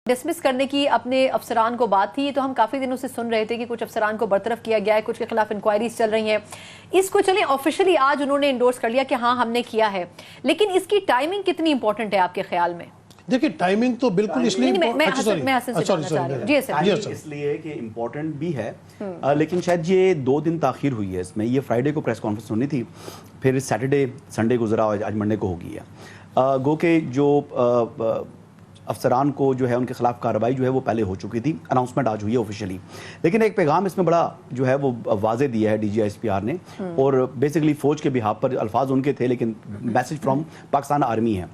Dismiss کرنے کی اپنے افسران کو بات تھی، تو ہم کافی دنوں سے سن رہے تھے کہ کچھ افسران کو برطرف کیا گیا ہے، کچھ کے خلاف انکوائریز چل رہی ہیں. اس کو چلیں آفیشلی آج انہوں نے انڈورس کر لیا کہ ہاں ہم نے کیا ہے، لیکن اس کی ٹائمنگ کتنی امپورٹنٹ ہے آپ کے خیال میں؟ دیکھیں ٹائمنگ تو بالکل اس لیے اس لیے کہ امپورٹنٹ بھی ہے، لیکن شاید یہ 2 دن تاخیر ہوئی ہے. اس میں یہ فرائیڈے کو پریس کانفرنس ہونی تھی، پھر سیٹرڈے سنڈے گزرا اور آج منڈے کو ہو گئی ہے. گو کہ جو افسران کو جو ہے ان کے خلاف کارروائی جو ہے وہ پہلے ہو چکی تھی، اناؤنسمنٹ آج ہوئی ہے آفیشلی. لیکن ایک پیغام اس میں بڑا جو ہے وہ واضح دیا ہے D G S P R نے، اور بیسیکلی فوج کے بہاف پر الفاظ ان کے تھے، لیکن میسج فرام پاکستان آرمی ہے.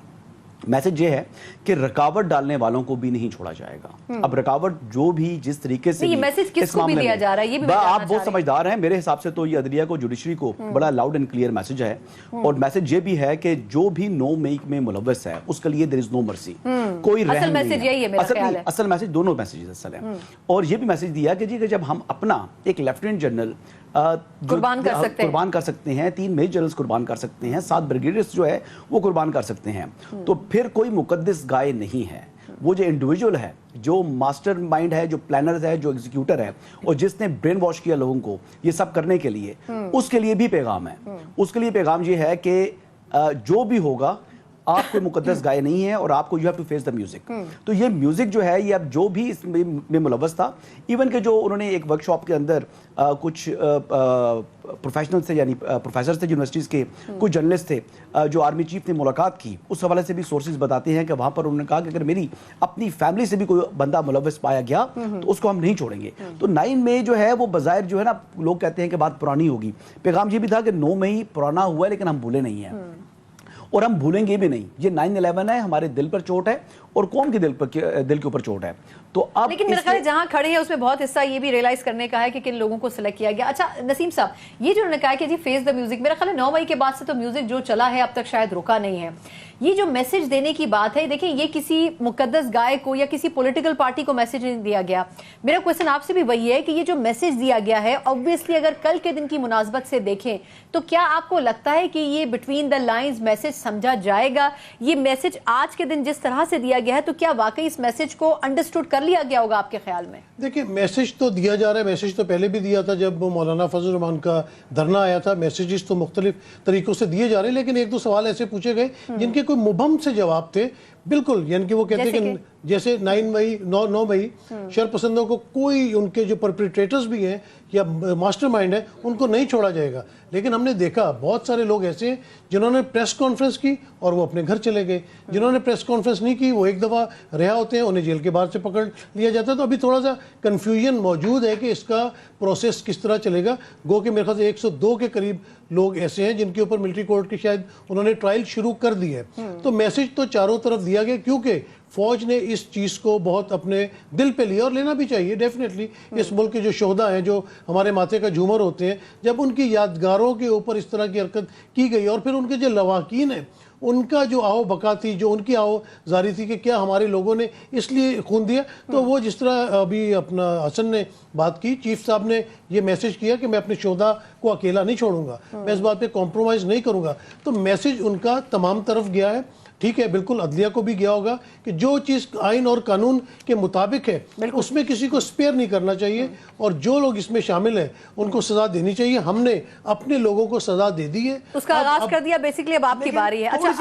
میسج یہ ہے کہ رکاوٹ ڈالنے والوں کو بھی نہیں چھوڑا جائے گا. اب رکاوٹ جو بھی جس طریقے سے یہ میسج کس کو بھی دیا جا رہا ہے یہ بھی آپ بہت سمجھدار ہیں. میرے حساب سے تو یہ عدلیہ کو، جوڈیشری کو بڑا لاؤڈ اینڈ کلیئر میسج ہے. اور میسج یہ بھی ہے کہ جو بھی 9 مئی میں ملوث ہے اس کے لیے there is no mercy. کوئی رحم نہیں ہے. اصل میسج دونوں میسیجز اصل ہیں. اور یہ بھی میسج دیا کہ جی کہ جب ہم اپنا ایک لیفٹیننٹ جنرل قربان کر سکتے ہیں، 3 میجر جنرلز قربان کر سکتے ہیں، 7 بریگیڈیئرز جو ہے وہ قربان کر سکتے ہیں، تو پھر کوئی مقدس گائے نہیں ہے. وہ جو انڈیویجول ہے، جو ماسٹر مائنڈ ہے، جو پلانر ہے، جو ایگزیکیوٹر ہے، اور جس نے برین واش کیا لوگوں کو یہ سب کرنے کے لیے، اس کے لیے بھی پیغام ہے. اس کے لیے پیغام یہ ہے کہ جو بھی ہوگا آپ کوئی مقدس گائے نہیں ہے، اور آپ کو you have to face the music. تو یہ میوزک جو ہے یہ اب جو بھی اس میں ملوث تھا، ایون کہ جو انہوں نے ایک ورک شاپ کے اندر کچھ پروفیشنل سے، یعنی پروفیسر تھے یونیورسٹیز کے، کچھ جرنلسٹ تھے جو آرمی چیف نے ملاقات کی، اس حوالے سے بھی سورسز بتاتے ہیں کہ وہاں پر انہوں نے کہا کہ اگر میری اپنی فیملی سے بھی کوئی بندہ ملوث پایا گیا تو اس کو ہم نہیں چھوڑیں گے. تو 9 مئی جو ہے وہ بظاہر جو ہے نا لوگ کہتے ہیں کہ بات پرانی ہوگی. پیغام یہ بھی تھا کہ 9 مئی پرانا ہوا ہے لیکن ہم بھولے نہیں ہیں، اور ہم بھولیں گے بھی نہیں. یہ 9/11 ہے، ہمارے دل پر چوٹ ہے اور قوم کے دل کے اوپر چوٹ ہے. تو اب لیکن میرا خیال ہے جہاں کھڑے ہیں اس میں بہت حصہ یہ بھی ریئلائز کرنے کا ہے کہ کن لوگوں کو سلیکٹ کیا گیا. اچھا نسیم صاحب، یہ جو انہوں نے کہا کہ جی فیس دا میوزک، میرا خیال ہے 9 مئی کے بعد سے تو میوزک جو چلا ہے اب تک شاید رکا نہیں ہے. یہ جو میسج دینے کی بات ہے، دیکھیں یہ کسی مقدس گائے کو یا کسی پولیٹیکل پارٹی کو میسج نہیں دیا گیا. میرا کویسچن آپ سے بھی وہی ہے کہ یہ جو میسج دیا گیا ہے، obviously اگر کل کے دن کی مناسبت سے دیکھیں تو کیا آپ کو لگتا ہے کہ یہ بٹوین دا لائنز میسج سمجھا جائے گا؟ یہ میسج آج کے دن جس طرح سے دیا گیا ہے تو کیا واقعی اس میسج کو انڈرسٹوڈ کر لیا گیا ہوگا آپ کے خیال میں؟ دیکھیں میسج تو دیا جا رہا ہے. میسج تو پہلے بھی دیا تھا جب مولانا فضل الرحمان کا دھرنا آیا تھا. میسیجز تو مختلف طریقوں سے دیے جا رہے ہیں، لیکن 1-2 سوال ایسے پوچھے گئے جن کے کوئی مبہم سے جواب تھے. بالکل، یعنی کہ وہ کہتے ہیں کہ جیسے 9 مئی شر پسندوں کو کوئی، ان کے جو پرپیٹریٹرز بھی ہیں یا ماسٹر مائنڈ ہے، ان کو نہیں چھوڑا جائے گا. لیکن ہم نے دیکھا بہت سارے لوگ ایسے ہیں جنہوں نے پریس کانفرنس کی اور وہ اپنے گھر چلے گئے. جنہوں نے پریس کانفرنس نہیں کی وہ ایک دفعہ رہا ہوتے ہیں، انہیں جیل کے باہر سے پکڑ لیا جاتا ہے. تو ابھی تھوڑا سا کنفیوژن موجود ہے کہ اس کا پروسیس کس طرح چلے گا. گو کہ میرے خیال سے 102 کے قریب لوگ ایسے ہیں جن کے اوپر ملٹری کورٹ کی شاید انہوں نے ٹرائل شروع کر دی ہے. تو میسج تو چاروں طرف دیا گیا، کیونکہ فوج نے اس چیز کو بہت اپنے دل پہ لیا، اور لینا بھی چاہیے ڈیفینیٹلی. اس ملک کے جو شہداء ہیں، جو ہمارے ماتھے کا جھومر ہوتے ہیں، جب ان کی یادگاروں کے اوپر اس طرح کی حرکت کی گئی، اور پھر ان کے جو لواحقین ہیں ان کا جو آؤ بقا تھی، جو ان کی آؤ زاری تھی کہ کیا ہمارے لوگوں نے اس لیے خون دیا، تو وہ جس طرح ابھی اپنا حسن نے بات کی، چیف صاحب نے یہ میسج کیا کہ میں اپنے شہداء کو اکیلا نہیں چھوڑوں گا، میں اس بات پہ کمپرومائز نہیں کروں گا. تو میسج ان کا تمام طرف گیا ہے. ٹھیک ہے، بالکل عدلیہ کو بھی گیا ہوگا کہ جو چیز آئین اور قانون کے مطابق ہے اس میں کسی کو سپیئر نہیں کرنا چاہیے، اور جو لوگ اس میں شامل ہیں ان کو سزا دینی چاہیے. ہم نے اپنے لوگوں کو سزا دے دی ہے، اس کا آغاز کر دیا. بیسیکلی اب آپ کی باری ہے. اچھا